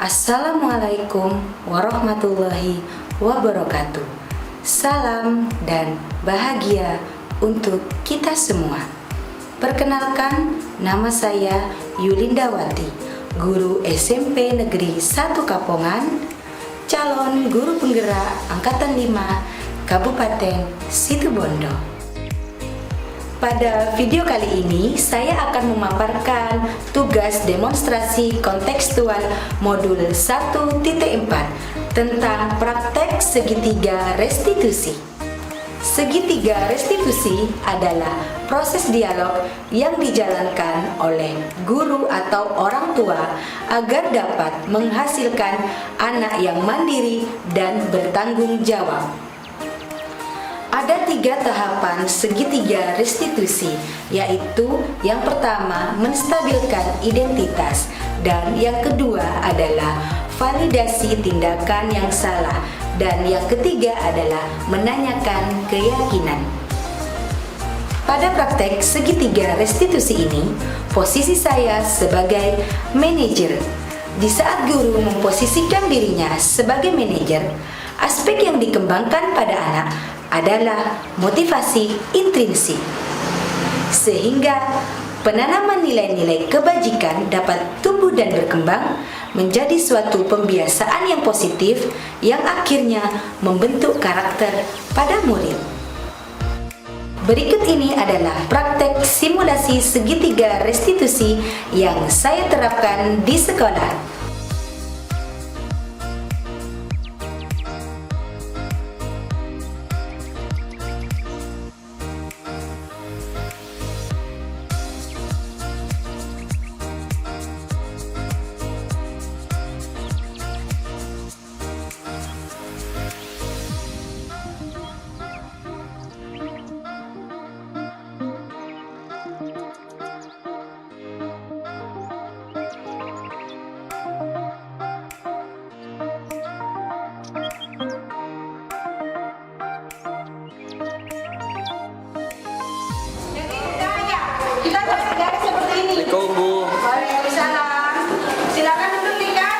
Assalamualaikum warahmatullahi wabarakatuh. Salam dan bahagia untuk kita semua. Perkenalkan, nama saya Yulindawati, guru SMP Negeri 1 Kapongan, calon guru penggerak Angkatan 5 Kabupaten Situbondo. Pada video kali ini, saya akan memaparkan tugas demonstrasi kontekstual modul 1.4 tentang praktek segitiga restitusi. Segitiga restitusi adalah proses dialog yang dijalankan oleh guru atau orang tua agar dapat menghasilkan anak yang mandiri dan bertanggung jawab. Ada 3 tahapan segitiga restitusi, yaitu yang pertama menstabilkan identitas, dan yang kedua adalah validasi tindakan yang salah, dan yang ketiga adalah menanyakan keyakinan. Pada praktek segitiga restitusi ini, posisi saya sebagai manajer. Di saat guru memposisikan dirinya sebagai manajer, aspek yang dikembangkan pada anak adalah motivasi intrinsik, sehingga penanaman nilai-nilai kebajikan dapat tumbuh dan berkembang menjadi suatu pembiasaan yang positif yang akhirnya membentuk karakter pada murid. Berikut ini adalah praktek simulasi segitiga restitusi yang saya terapkan di sekolah. Kita belajar seperti ini. Assalamualaikum, Bu. Waalaikumsalam. Silakan duduk, Nika.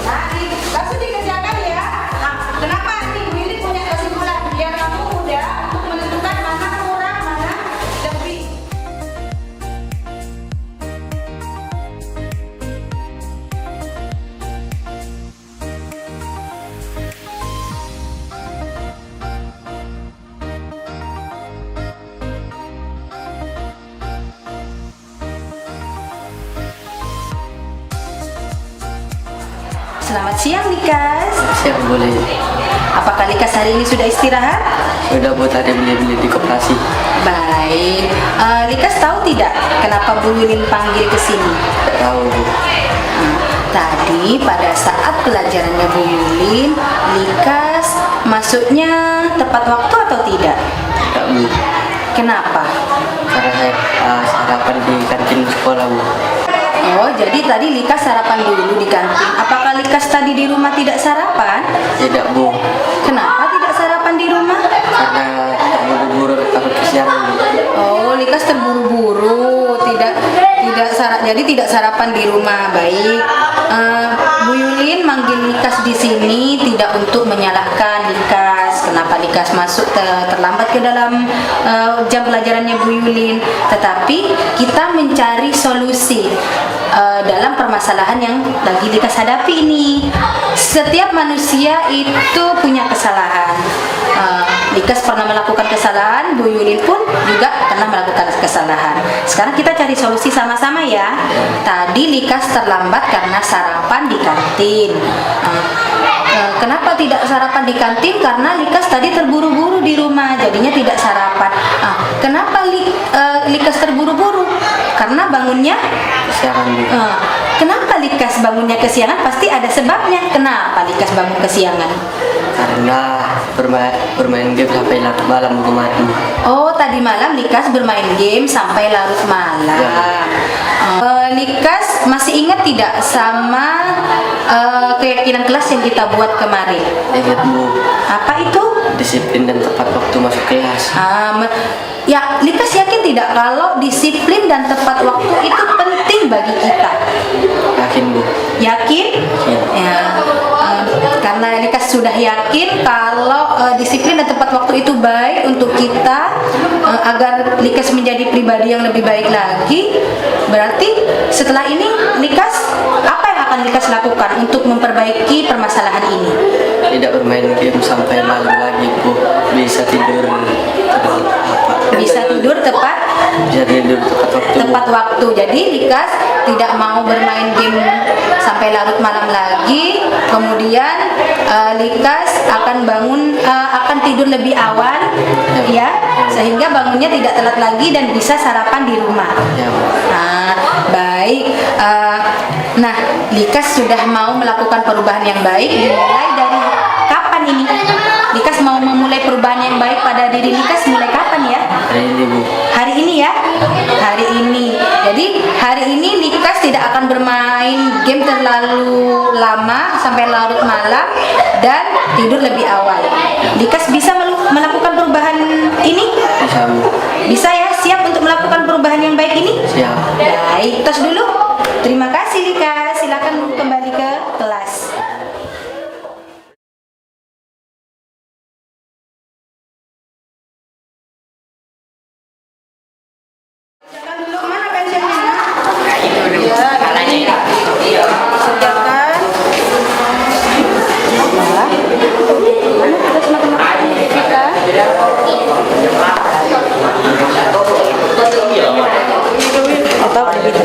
Nah, langsung dikerjakan ya. Nah, kenapa nih Willy punya kesimpulan? Biar kamu mudah untuk menentukan mana kurang, mana lebih. Selamat siang, Likas. Siap, boleh. Apakah Likas hari ini sudah istirahat? Sudah, Bu, tadi beli-beli di koperasi. Baik. Likas tahu tidak kenapa Bu Yulin panggil ke sini? Tahu, Bu. Tadi pada saat pelajarannya Bu Yulin, Likas masuknya tepat waktu atau tidak? Tidak, Bu. Kenapa? Karena saya sarapan di kantin sekolah, Bu. Oh, jadi tadi Likas sarapan dulu di kantin. Apakah Likas tadi di rumah tidak sarapan? Tidak, Bu. Kenapa tidak sarapan di rumah? Karena buru-buru takut kesiangan, Bu. Oh, Likas terburu-buru, jadi tidak sarapan di rumah. Baik. Bu Yulin manggil Likas di sini tidak untuk menyalahkan Likas kenapa Likas masuk terlambat ke dalam jam pelajarannya Bu Yulin, tetapi kita mencari solusi dalam permasalahan yang lagi Likas hadapi ini. Setiap manusia itu punya kesalahan. Likas pernah melakukan kesalahan, Bu Yulin pun juga pernah melakukan kesalahan. Sekarang kita cari solusi sama-sama ya. Tadi Likas terlambat karena sarapan di kantin. Kenapa tidak sarapan di kantin? Karena Likas tadi terburu-buru di rumah, jadinya tidak sarapan. Kenapa Likas terburu-buru? Karena bangunnya Kesiangan, Bu. Kenapa Likas bangunnya kesiangan? Pasti ada sebabnya. Kenapa Likas bangun kesiangan? Karena bermain game sampai larut malam, Bu, kemarin. Oh, tadi malam Likas bermain game sampai larut malam. Ya. Likas masih ingat tidak sama keyakinan kelas yang kita buat kemarin? Ingat, Bu. Apa itu? Disiplin dan tepat waktu masuk kelas. Ya, Likas yakin tidak kalau disiplin dan tepat waktu itu penting? bagi kita. Yakin Bu. Yakin? Ya. Karena Likas sudah yakin kalau disiplin dan tepat waktu itu baik untuk kita, agar Likas menjadi pribadi yang lebih baik lagi. Berarti setelah ini Likas, apa yang akan Likas lakukan untuk memperbaiki permasalahan ini? Tidak bermain game sampai malam lagi Bu. Bisa tidur Bisa tidur tepat waktu. tepat waktu. Jadi Likas tidak mau bermain game sampai larut malam lagi. Kemudian Likas akan akan tidur lebih awal, ya, sehingga bangunnya tidak telat lagi dan bisa sarapan di rumah. Ya Bu. Nah, baik. Nah, Likas sudah mau melakukan perubahan yang baik. Dimulai dari kapan ini? Likas mau memulai perubahan yang baik pada diri Likas mulai kapan ya? Hari ini Bu. Hari ini ya? Hari ini. Jadi hari ini Likas tidak akan bermain game terlalu lama sampai larut malam dan tidur lebih awal. Likas bisa melakukan perubahan ini? Bisa Bu. Bisa ya? Siap untuk melakukan perubahan yang baik ini? Siap. Baik, tos dulu. Terima kasih Likas. Silakan kembali ke kelas. Silakan dulu, mana pensilnya? Ya, sediakan. Mana tugas matematika kita? Atau begitu?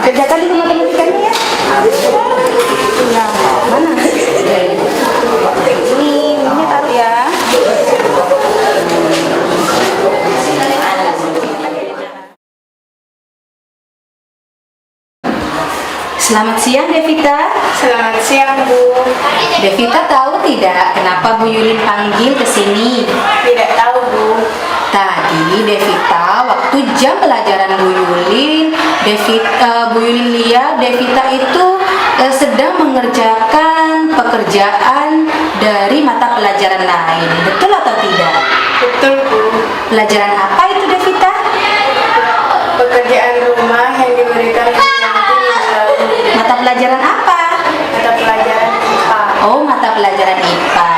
Dikerjakan dulu matematikanya ya. Ya, mana? Ini taruh ya. Selamat siang Devita. Selamat siang Bu. Devita tahu tidak kenapa Bu Yulin panggil ke sini? Tidak tahu Bu. Tadi Devita waktu jam pelajaran Bu Yulin, Bu Yulin lihat Devita itu sedang mengerjakan pekerjaan dari mata pelajaran lain. Betul atau tidak? Betul Bu. Pelajaran apa itu Devita? Pekerjaan rumah yang diberikan nanti minggu. Mata pelajaran apa? Mata pelajaran IPA. Oh, mata pelajaran IPA.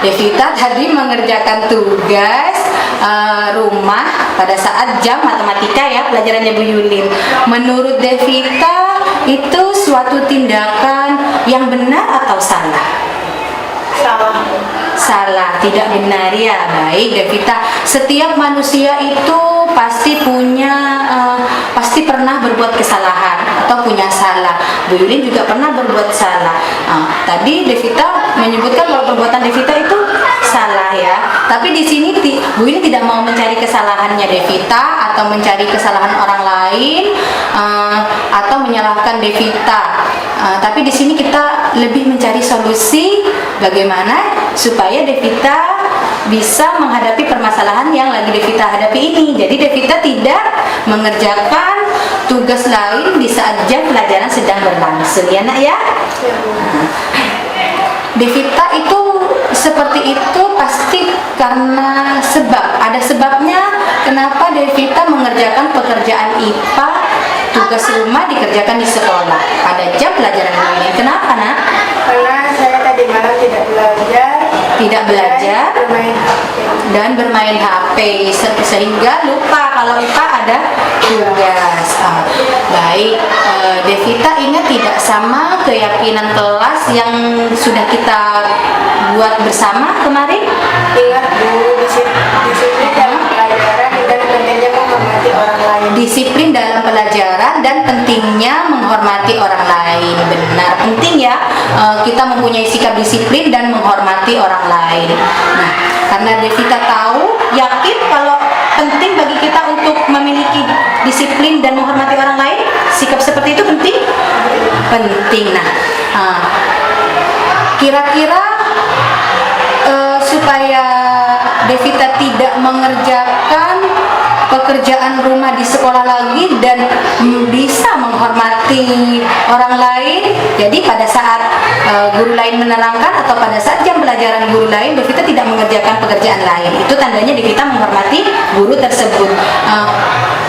Devita tadi mengerjakan tugas rumah pada saat jam matematika ya, pelajarannya Bu Yulin. Menurut Devita itu suatu tindakan yang benar atau salah? Salah. Salah, tidak benar ya. Baik Devita, setiap manusia itu pasti pasti pernah berbuat kesalahan atau punya salah. Bu Yulin juga pernah berbuat salah. Tadi Devita menyebutkan kalau perbuatan Devita itu salah ya. Tapi di sini Bu Yulin tidak mau mencari kesalahannya Devita atau mencari kesalahan orang lain atau menyalahkan Devita. Tapi di sini kita lebih mencari solusi bagaimana supaya Devita bisa menghadapi permasalahan yang lagi Devita hadapi ini. Jadi Devita tidak mengerjakan tugas lain di saat jam pelajaran sedang berlangsung ya nak ya. Devita itu seperti itu pasti karena ada sebabnya kenapa Devita mengerjakan pekerjaan IPA, tugas rumah dikerjakan di sekolah pada jam pelajaran ini. Kenapa nak? Karena saya tadi malam tidak belajar dan bermain HP sehingga lupa kalau IPA ada tugas. Baik, Devita ingat tidak sama keyakinan kelas yang sudah kita buat bersama kemarin? Ingat Bu, disiplin dalam pelajaran dan pentingnya menghormati orang lain. Disiplin dalam pelajaran dan pentingnya menghormati orang lain. Benar, penting ya kita mempunyai sikap disiplin dan menghormati orang lain. Nah, karena Devita tahu, yakin kalau penting bagi kita untuk memiliki disiplin dan menghormati orang lain, sikap seperti itu penting? Penting. Nah, kira-kira supaya Devita tidak mengerjakan pekerjaan rumah di sekolah lagi dan bisa menghormati orang lain. Jadi pada saat guru lain menerangkan atau pada saat jam pelajaran guru lain, Devita tidak mengerjakan pekerjaan lain. Itu tandanya Devita menghormati guru tersebut.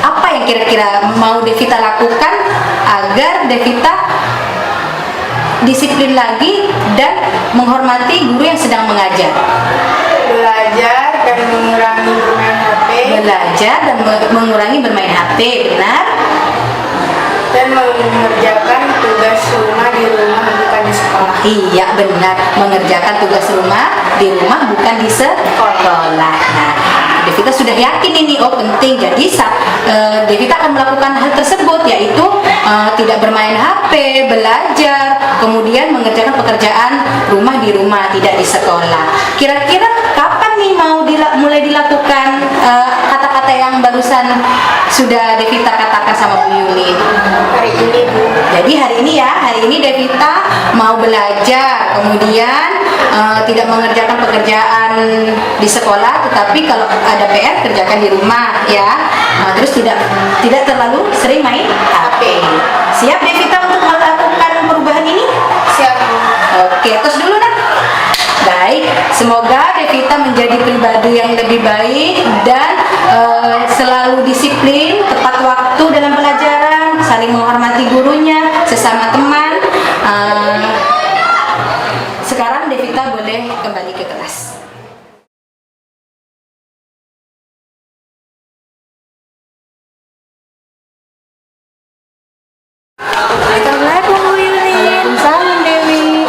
Apa yang kira-kira mau Devita lakukan agar Devita disiplin lagi dan menghormati guru yang sedang mengajar? Belajar dan mengurangi bermain HP. Belajar dan mengurangi bermain HP, benar? Dan mengerjakan tugas rumah di rumah bukan di sekolah. Iya, benar. Mengerjakan tugas rumah di rumah bukan di sekolah. Nah, Devita sudah yakin ini, oh penting. Jadi Devita akan melakukan hal tersebut, yaitu tidak bermain HP, belajar, kemudian mengerjakan pekerjaan rumah di rumah, tidak di sekolah. Kira-kira kapan nih mau mulai dilakukan kata-kata yang barusan sudah Devita katakan sama Bu Yulin? Hari ini, Bu. Jadi hari ini ya, hari ini Devita mau belajar, kemudian tidak mengerjakan pekerjaan di sekolah, tetapi kalau ada PR kerjakan di rumah ya. Terus tidak terlalu sering main HP. Siap Devita untuk melakukan perubahan ini? Siap, Bu. Oke, terus dulu nak. Baik, semoga Devita menjadi pribadi yang lebih baik dan selalu disiplin, tepat waktu dalam pelajaran, saling menghormati gurunya, sesama teman. Sekarang Devita boleh kembali ke kelas. Assalamualaikum, Bu Yuli. Waalaikumsalam Dewi.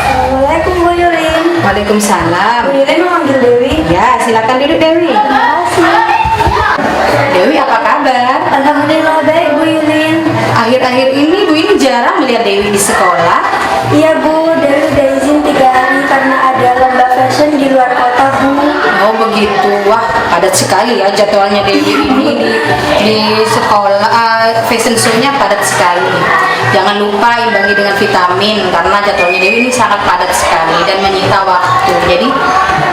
Assalamualaikum, Bu Yulin. Waalaikumsalam. Bu Yulin memanggil Dewi. Ya, silakan duduk Dewi. Dewi, apa kabar? Alhamdulillah baik, Bu Yulin. Akhir-akhir ini Bu ini jarang melihat Dewi di sekolah. Iya, Bu, Dewi udah izin 3 hari karena ada lomba fashion di luar kota, Bu. Oh begitu, wah padat sekali ya jadwalnya Dewi ini di sekolah. Fashion show-nya padat sekali. Jangan lupa imbangi dengan vitamin karena jadwalnya Dewi ini sangat padat sekali dan menyita waktu. Jadi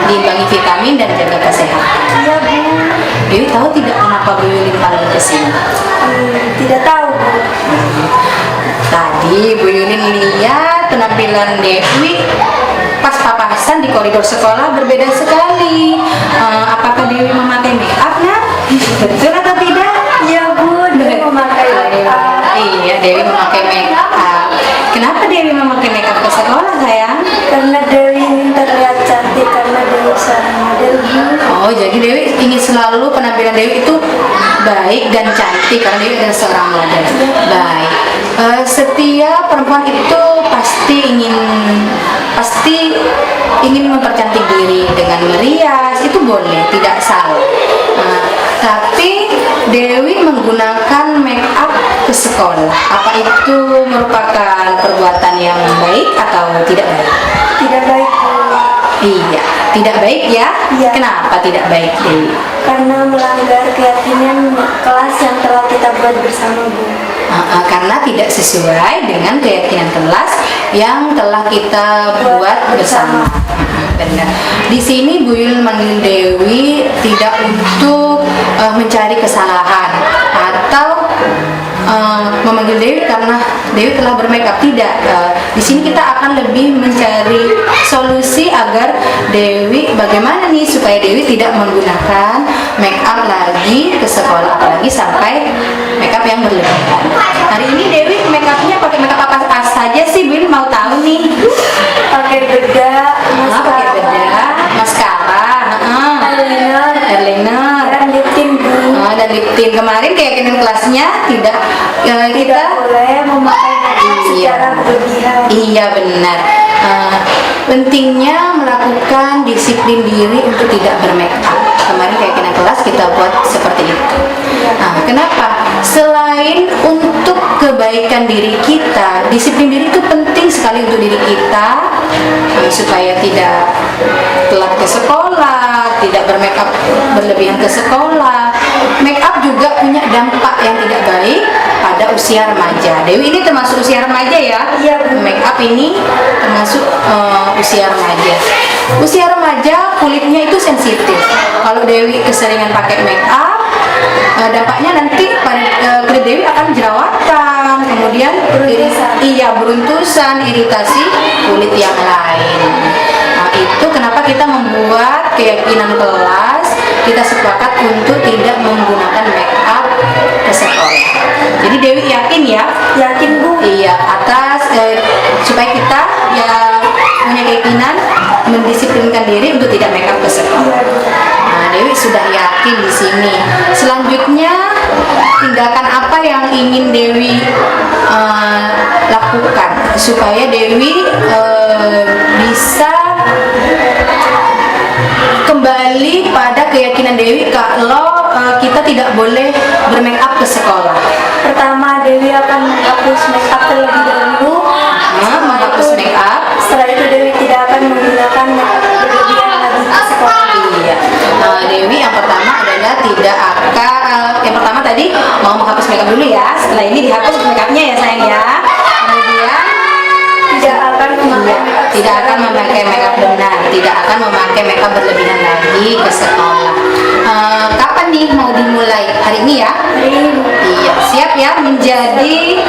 diimbangi vitamin dan jaga kesehatan. Iya, Bu. Dewi tahu tidak kenapa Bu Yulin panggil ke sini? Tidak tahu, Bu. Tadi Bu Yulin lihat penampilan Dewi pas papasan di koridor sekolah berbeda sekali. Apakah Dewi memakai make up, nak? Betul atau tidak? Iya, Bu, Dewi memakai make up. Iya, Dewi memakai make up. Kenapa Dewi memakai make up ke sekolah, sayang? Karena Dewi ingin terlihat cantik karena Dewi seorang model, Bu. Oh, jadi Dewi ingin selalu penampilan Dewi itu baik dan cantik karena Dewi adalah seorang model. Baik. Setiap perempuan itu pasti ingin mempercantik diri dengan merias, itu boleh, tidak salah. Tapi Dewi menggunakan make up ke sekolah. Apa itu merupakan perbuatan yang baik atau tidak baik? Tidak baik, Bu. Iya, tidak baik ya? Iya. Kenapa tidak baik, Dewi? Karena melanggar keyakinan kelas yang telah kita buat bersama, Bu. Karena tidak sesuai dengan keyakinan kelas yang telah kita buat bersama. Benar. Di sini Bu Yul manggil Dewi tidak untuk mencari kesalahan atau memanggil Dewi karena Dewi telah bermakeup, tidak. Di sini kita akan lebih mencari solusi agar Dewi bagaimana nih supaya Dewi tidak menggunakan makeup lagi ke sekolah, apalagi sampai makeup yang berlebihan. Hari ini Dewi makeupnya pakai makeup apa saja sih, Bu? Mau tahu nih? Pakai bedak, Pakai bedak, maskara, eyeliner, dan lip tint, Bu. dan lip tint. Kemarin keyakinan kelasnya tidak kita Boleh memakai makeup Iya. secara berlebihan. Iya benar. Pentingnya melakukan disiplin diri untuk tidak bermakeup. Kemarin keyakinan kelas kita buat seperti itu. Kenapa? Selain untuk kebaikan diri kita, disiplin diri itu penting sekali untuk diri kita supaya tidak telat ke sekolah, tidak bermakeup berlebihan ke sekolah. make up juga punya dampak yang tidak baik pada usia remaja. Dewi ini termasuk usia remaja ya? Iya, Bu. Make up ini termasuk usia remaja. Usia remaja kulitnya itu sensitif. Kalau Dewi keseringan pakai make up, dampaknya nanti pada kulit Dewi akan jerawatan, kemudian beruntusan, iritasi kulit yang lain. Nah, itu kenapa kita membuat keyakinan kelas, kita sepakat untuk tidak menggunakan make up ke sekolah. Jadi Dewi yakin ya? Yakin, Bu? Iya, supaya kita ya punya keyakinan mendisiplinkan diri untuk tidak make up ke sekolah. Nah, Dewi sudah yakin di sini. Selanjutnya, tindakan apa yang ingin Dewi lakukan supaya Dewi bisa kembali pada keyakinan Dewi kalau kita tidak boleh bermake up ke sekolah. Pertama, Dewi akan menghapus make up terlebih dahulu. Menghapus make up. Setelah itu Dewi tidak akan menggunakan make up berlebihan lagi ke sekolah. Iya. Dewi yang pertama adalah tidak akan yang pertama tadi mau menghapus make up dulu ya. Setelah ini dihapus make upnya ya sayang ya. Kemudian tidak akan memakai make up benar, tidak akan memakai make up berlebihan lagi ke sekolah. Kapan nih mau dimulai? Hari ini ya? Hari ini, Bu. Iya, siap ya menjadi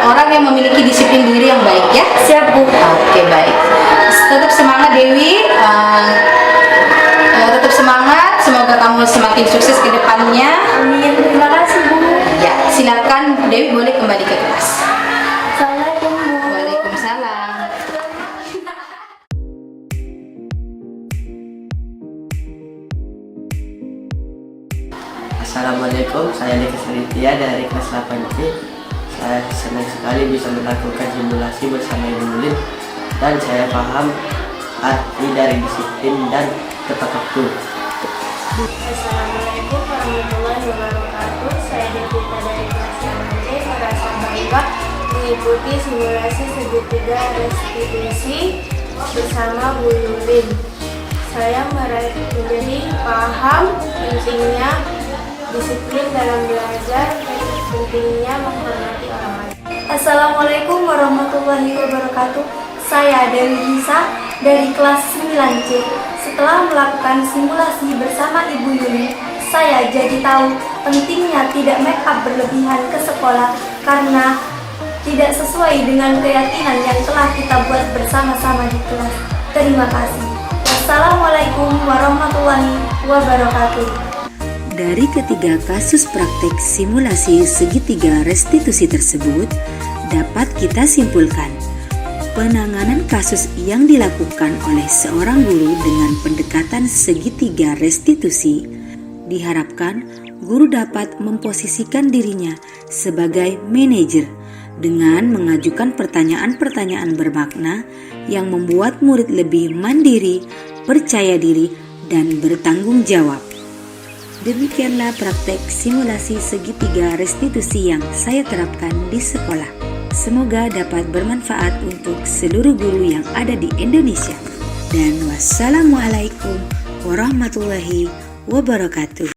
orang yang memiliki disiplin diri yang baik ya? Siap, Bu. Oke, baik. Tetap semangat Dewi. Tetap semangat. Semoga kamu semakin sukses ke depannya. Amin. Terima kasih, Bu. Ya, silakan Dewi boleh kembali ke kelas. Assalamualaikum, Bu. Waalaikumsalam. Assalamualaikum, saya Deka Saritia dari kelas 8C. Saya senang sekali bisa melakukan simulasi bersama Ibu Nulin dan saya paham arti dari disiplin dan tepat waktu. Assalamualaikum warahmatullahi wabarakatuh. Saya Devita dari kelas 8C merasa bangga mengikuti simulasi segitiga restitusi bersama Bu Yulin. Saya menjadi paham pentingnya disiplin dalam belajar, pentingnya menghormati orang lain. Assalamualaikum warahmatullahi wabarakatuh. Saya Dewi Hisa dari kelas 9C. Setelah melakukan simulasi bersama Ibu Yuni, saya jadi tahu pentingnya tidak make up berlebihan ke sekolah karena tidak sesuai dengan keyakinan yang telah kita buat bersama-sama di kelas. Terima kasih. Wassalamualaikum warahmatullahi wabarakatuh. Dari ketiga kasus praktek simulasi segitiga restitusi tersebut, dapat kita simpulkan penanganan kasus yang dilakukan oleh seorang guru dengan pendekatan segitiga restitusi diharapkan guru dapat memposisikan dirinya sebagai manajer dengan mengajukan pertanyaan-pertanyaan bermakna yang membuat murid lebih mandiri, percaya diri, dan bertanggung jawab. Demikianlah praktek simulasi segitiga restitusi yang saya terapkan di sekolah. Semoga dapat bermanfaat untuk seluruh guru yang ada di Indonesia. Dan wassalamualaikum warahmatullahi wabarakatuh.